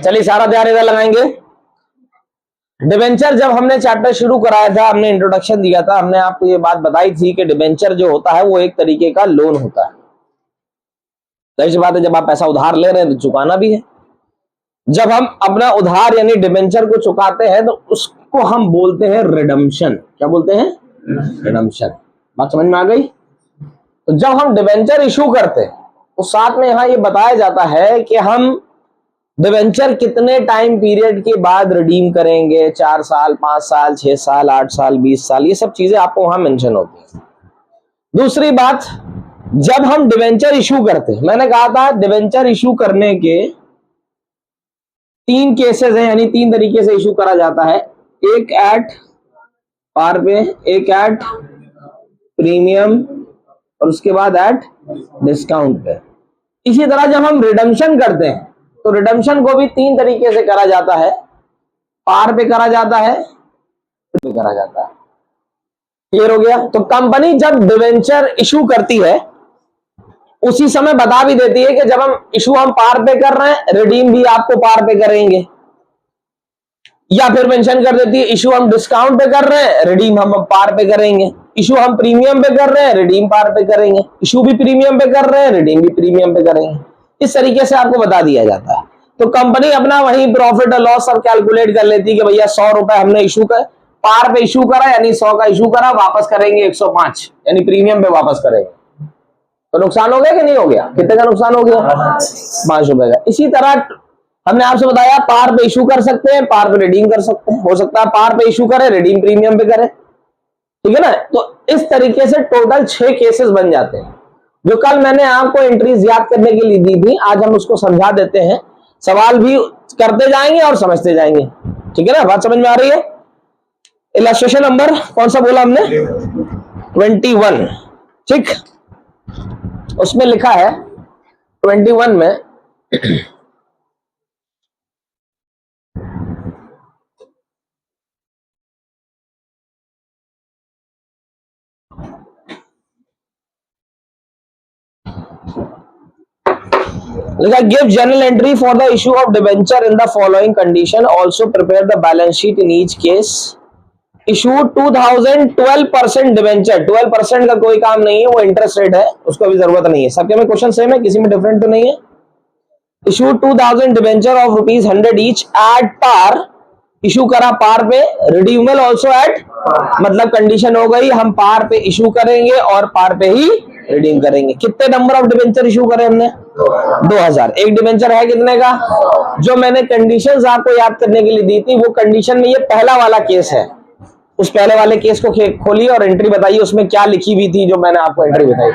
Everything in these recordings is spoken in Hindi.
चलिए सारा ध्यान इधर लगाएंगे। डिबेंचर जब हमने चैप्टर शुरू कराया था, हमने इंट्रोडक्शन दिया था, हमने आपको ये बात बताई थी कि डिबेंचर जो होता है वो एक तरीके का लोन होता है। जाहिर सी बात है, जब आप पैसा उधार ले रहे हैं तो चुकाना भी है। जब हम अपना उधार यानी डिबेंचर को चुकाते हैं तो उसको हम बोलते हैं रिडम्पशन। क्या बोलते हैं? रिडम्पशन। बात समझ में आ गई? तो जब हम डिबेंचर इशू करते हैं तो साथ में यहां ये बताया जाता है कि हम डिबेंचर कितने टाइम पीरियड के बाद रिडीम करेंगे। 4 साल, 5 साल, 6 साल, 8 साल, 20 साल, ये सब चीजें आपको वहां मेंशन होती है। दूसरी बात, जब हम डिबेंचर इशू करते हैं, मैंने कहा था डिबेंचर इशू करने के 3 केसेस हैं, यानी 3 तरीके से इशू करा जाता है। एक एट पार पे, एक एट प्रीमियम और उसके बाद एट डिस्काउंट पे। इसी तरह जब हम रिडम्पशन करते हैं तो रिडम्पशन को भी 3 तरीके से करा जाता है। पार पे करा जाता है, पे करा जाता है। क्लियर हो गया? तो कंपनी जब डिबेंचर इशू करती है उसी समय बता भी देती है कि जब हम पार पे कर रहे हैं, रिडीम भी आपको पार पे करेंगे। या फिर मेंशन कर देती है इशू हम डिस्काउंट पे कर रहे हैं, रिडीम हम पार पे करेंगे। इशू हम प्रीमियम पे कर रहे हैं, रिडीम पार पे करेंगे। इशू भी प्रीमियम पे कर रहे हैं, रिडीम भी प्रीमियम पे करेंगे। इस तरीके से आपको बता दिया जाता है। तो कंपनी अपना वही प्रॉफिट और लॉस सब कैलकुलेट कर लेती है कि भैया 100 रुपए हमने इशू कर पार पे इशू करा, यानी 100 का इशू करा, वापस करेंगे 105, यानी प्रीमियम पे वापस करेंगे। तो नुकसान हो गया कि नहीं हो गया? कितने का नुकसान हो गया? 5 रुपए का। इसी तरह हमने आपसे बताया पार पे इशू कर सकते हैं, पार पे रिडीम कर सकते हैं। हो सकता है पार पे इशू करें, रिडीम प्रीमियम पे करें। ठीक है ना? तो इस तरीके से टोटल 6 केसेस बन जाते हैं। जो कल मैंने आपको एंट्रीज याद करने के लिए दी थी, आज हम उसको समझा देते हैं। सवाल भी करते जाएंगे और समझते जाएंगे। ठीक है ना? बात समझ में आ रही है? इलस्ट्रेशन नंबर कौन सा बोला हमने? 21। ठीक, उसमें लिखा है 21 में लिखा give general entry for the issue of debenture in the following condition, also prepare the balance sheet in each case. Issue 2012% debenture. 12% का कोई काम नहीं है, वो इंटरेस्ट रेट है, उसको भी जरूरत नहीं है। सबके में क्वेश्चन सेम है, किसी में डिफरेंट तो नहीं है। Issue 2000 debenture of ₹100 each at par, issue करा पार पे, रिडीमेबल ऑल्सो एट, मतलब कंडीशन हो गई हम पार पे इशू करेंगे और पार पे ही रिडीम करेंगे। कितने नंबर ऑफ डिबेंचर इशू करे हमने? 2000। एक डिबेंचर है कितने का? जो मैंने कंडीशंस आपको याद करने के लिए दी थी, वो कंडीशन में ये पहला वाला केस है। उस पहले वाले केस को खोलिए और एंट्री बताइए उसमें क्या लिखी हुई थी जो मैंने आपको एंट्री बताई।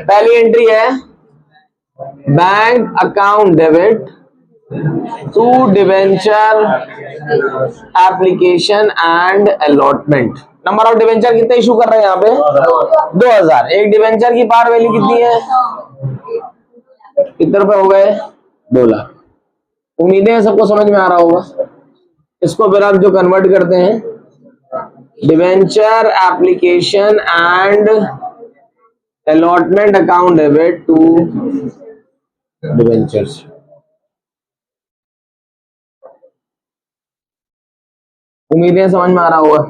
पहली एंट्री है bank account debit to debenture application and allotment. Number of debenture कितने इशू कर रहे हैं यहाँ पे? 2000। एक डिबेंचर की पार वैल्यू कितनी है? कितने रुपए हो गए? 2 लाख। उम्मीदें हैं सबको समझ में आ रहा होगा। इसको फिर आप जो कन्वर्ट करते हैं debenture application and allotment account debit to debentures. उम्मीदें समझ में आ रहा होगा।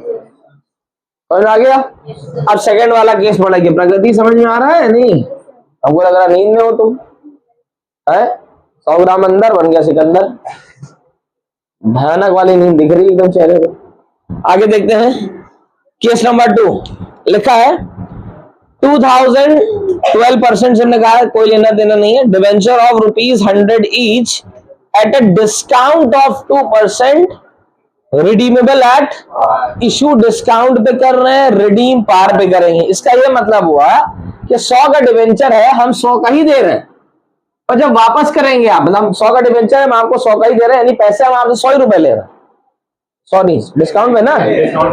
समझ आ गया? अब सेकंड वाला केस पढ़ेंगे। प्रगति समझ में आ रहा है? नहीं हमको लग रहा नींद में हो तुम है। 100 ग्राम अंदर बन गया सिकंदर। भयानक वाली नींद दिख रही है एकदम चेहरे पे। आगे देखते हैं केस नंबर 2। लिखा है 2012% से कहा है कोई लेना देना नहीं है। Debenture of ₹100 each at a discount of 2%, redeemable eight issue discount पे कर रहे हैं, रिडीम पार पे करेंगे। इसका ये मतलब हुआ कि 100 का डिबेंचर है, हम 100 का ही दे रहे हैं, और जब वापस करेंगे आप, मतलब 100 का डिबेंचर है, हम आपको 100 का ही दे रहे हैं, यानी पैसे हम आपसे 100 रुपए ले रहे हैं। सॉरी डिस्काउंट में ना,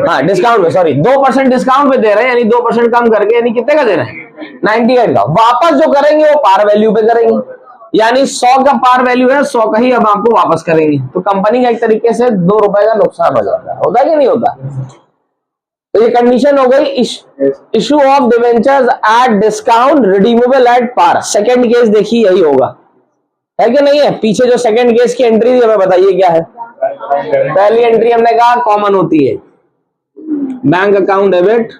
हाँ डिस्काउंट में, सॉरी 2% डिस्काउंट पे दे रहे हैं, यानी 2% कम करके, यानी कितने का दे रहे हैं? 98 का। वापस जो करेंगे वो पार वैल्यू पे करेंगे, यानी 100 का पार वैल्यू है, 100 का ही अब आपको वापस करेंगे। तो कंपनी का एक तरीके से 2 रुपए का नुकसान हो जाता है। होता है कि नहीं होता? तो ये कंडीशन हो गई issue of debentures at discount, redeemable at par. Second case देखिए यही होगा। है कि नहीं है? पीछे जो सेकंड केस की एंट्री थी हमें बताइए क्या है? पहली एंट्री हमने कहा कॉमन होती है, bank account debit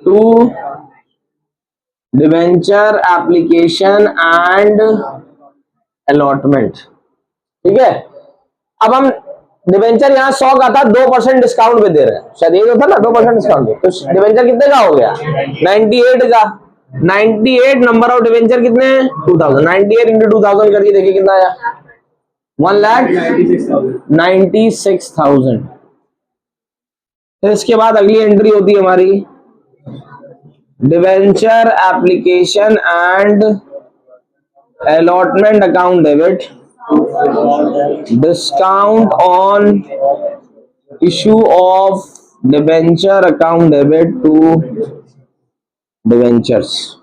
to debenture application and allotment. ठीक है, अब हम डिवेंचर यहाँ 100 का था, 2% डिस्काउंट पे दे रहे हैं, शायद ये था ना 2% डिस्काउंट पे, तो डिवेंचर कितने का हो गया? 98 का। 98 नंबर ऑफ डिवेंचर कितने? 2000। 98 इंटू 2000 करके देखिए कितना आया? 1,96,000। फिर इसके बाद अगली एंट्री होती है हमारी debenture application and allotment account debit discount on issue of debenture account debit to debentures.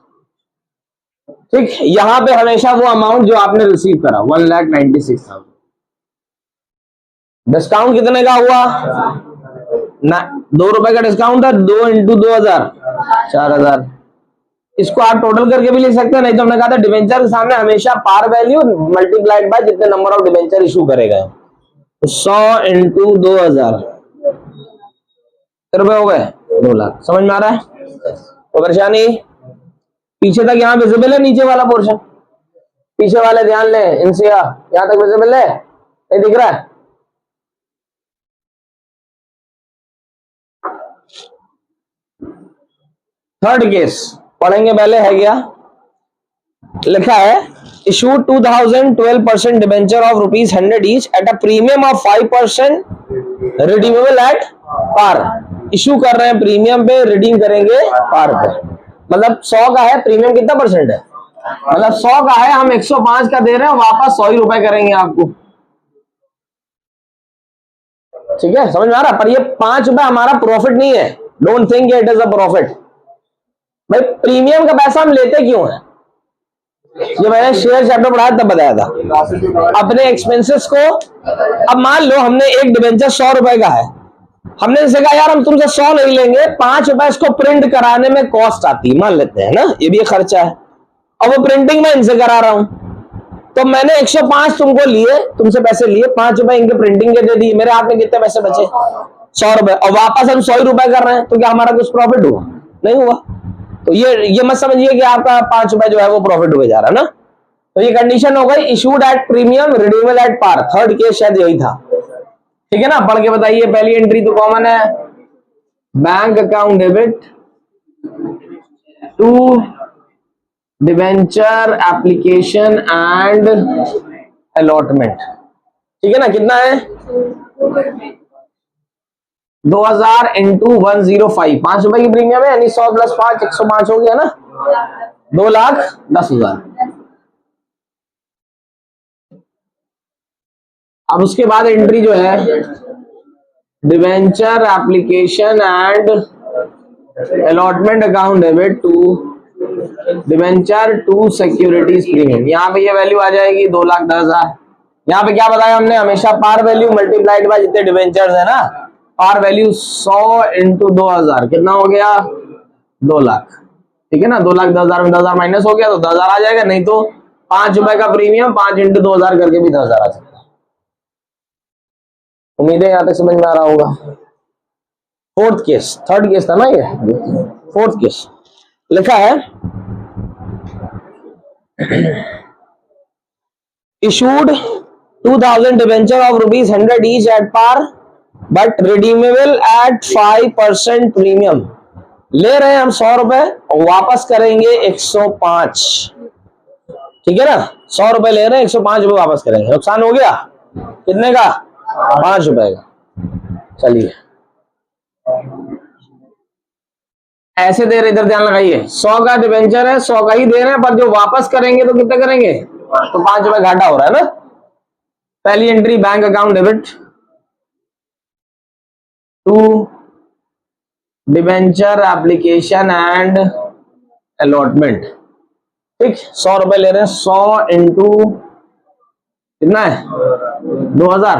ठीक, यहां पे हमेशा वो अमाउंट जो आपने रिसीव करा 1,96,000। डिस्काउंट कितने का हुआ? ना, 2 रुपए का डिस्काउंट था, 2 इंटू 2000 4,000। इसको आप टोटल करके भी लिख सकते हैं, नहीं तो हमने कहा था डिवेंचर के सामने हमेशा पार वैल्यू मल्टीप्लाइड बाय जितने नंबर ऑफ डिवेंचर इशू करेगा। तो 100 इंटू 2000 रुपए हो गए 2 लाख। समझ में आ रहा है? तो परेशानी पीछे तक यहाँ विजिबल है? नीचे वाला पोर्शन पीछे वाले ध्यान लें, इनसे यहाँ तक विजिबल है? नहीं दिख रहा है? थर्ड केस पढ़ेंगे, पहले है क्या लिखा है? Issued 2012% debenture of ₹100 each at a premium of 5% redeemable at par. Issue कर रहे हैं प्रीमियम पे, रिडीम करेंगे पार पे। मतलब 100 का है, प्रीमियम कितना परसेंट है? मतलब 100 का है, हम 105 का दे रहे हैं, वापस 100 ही रुपए करेंगे आपको। ठीक है, समझ में आ रहा? पर ये 5 रुपए हमारा प्रॉफिट नहीं है, don't think it is a profit. भाई प्रीमियम का पैसा हम लेते क्यों है? ये मैंने शेयर चैप्टर पढ़ाया तब बताया था। अपने एक्सपेंसेस को, अब मान लो हमने एक डिबेंचर 100 रुपए का है, हमने जैसे कहा यार हम तुमसे 100 नहीं लेंगे, 5 रुपए इसको प्रिंट कराने में कॉस्ट आती है, मान लेते हैं ना, ये भी खर्चा है, और वो प्रिंटिंग में इनसे करा रहा हूं, तो मैंने 105 तुमको लिए, तुमसे पैसे लिए, 5 रुपए इनके प्रिंटिंग के दे दिए, मेरे हाथ में कितने पैसे बचे? 100 रुपए, और वापस हम 100 ही रुपए कर रहे हैं, तो क्या हमारा कुछ प्रॉफिट हुआ? नहीं हुआ। तो ये मत समझिए कि आपका 5 रुपए जो है वो प्रॉफिट हुए जा रहा है ना। तो ये कंडीशन हो गई, issued at premium redeemable at par. Third case शायद यही था। ठीक है ना, पढ़ के बताइए। पहली एंट्री तो कॉमन है, bank account debit to debenture application and allotment. ठीक है ना, कितना है? 2000 इंटू 105, 5 रुपए की प्रीमियम है, यानी 100 प्लस 5 105 हो गया ना, 2,10,000। अब उसके बाद एंट्री जो है debenture application and allotment account debit to debenture to securities premium. यहाँ पे ये वैल्यू आ जाएगी 2,10,000। यहाँ पे क्या बताया हमने? हमेशा पार वैल्यू मल्टीप्लाइड बाय जितने डिवेंचर्स है ना, पार वैल्यू 100 इंटू 2000 कितना हो गया? 2 लाख। ठीक है ना, 2,10,000 में 10,000 माइनस हो गया तो 10,000 आ जाएगा, नहीं तो 5 रुपए का प्रीमियम 5 इंटू 2000 करके भी 10,000 आ सकता है। उम्मीद है यहां तक समझ में आ रहा होगा। फोर्थ केस, थर्ड केस था ना ये, फोर्थ केस लिखा है issued 2,000 debenture of ₹100 each at par but redeemable at 5% premium. ले रहे हैं हम 100 रुपए और वापस करेंगे 105। ठीक है ना, 100 रुपए ले रहे हैं, 105 रुपए वापस करेंगे। नुकसान हो गया कितने का? 5 रुपए का। चलिए ऐसे दे रहे, इधर ध्यान लगाइए, 100 का डिबेंचर है, 100 का ही दे रहे हैं, पर जो वापस करेंगे तो कितने करेंगे? तो 5 रुपए घाटा हो रहा है ना। पहली entry bank account debit to debenture application and allotment. ठीक, 100 रुपए ले रहे हैं, 100 इंटू कितना है? 2,000,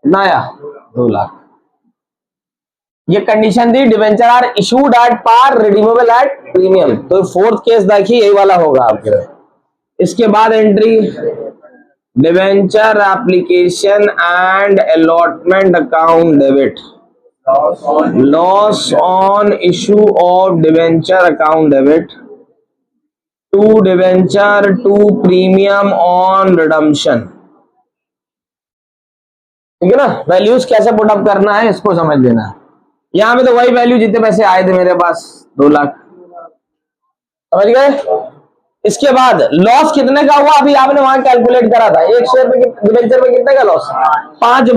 कितना आया? 2 लाख। ये कंडीशन थी, debenture are issued at par redeemable at premium. तो फोर्थ केस देखिए यही वाला होगा आपके। इसके बाद entry debenture application and allotment account debit, loss on issue of debenture account debit to debenture to premium on redemption. ठीक है ना, वैल्यूज कैसे पुट अप करना है इसको समझ लेना है। यहां पे तो वही वैल्यू जितने पैसे आए थे मेरे पास 2 लाख, समझ गए। इसके बाद लॉस कितने का हुआ, अभी आपने वहां कैलकुलेट करा था, एक शेयर पे डिवेंचर में कितने का लॉस, 5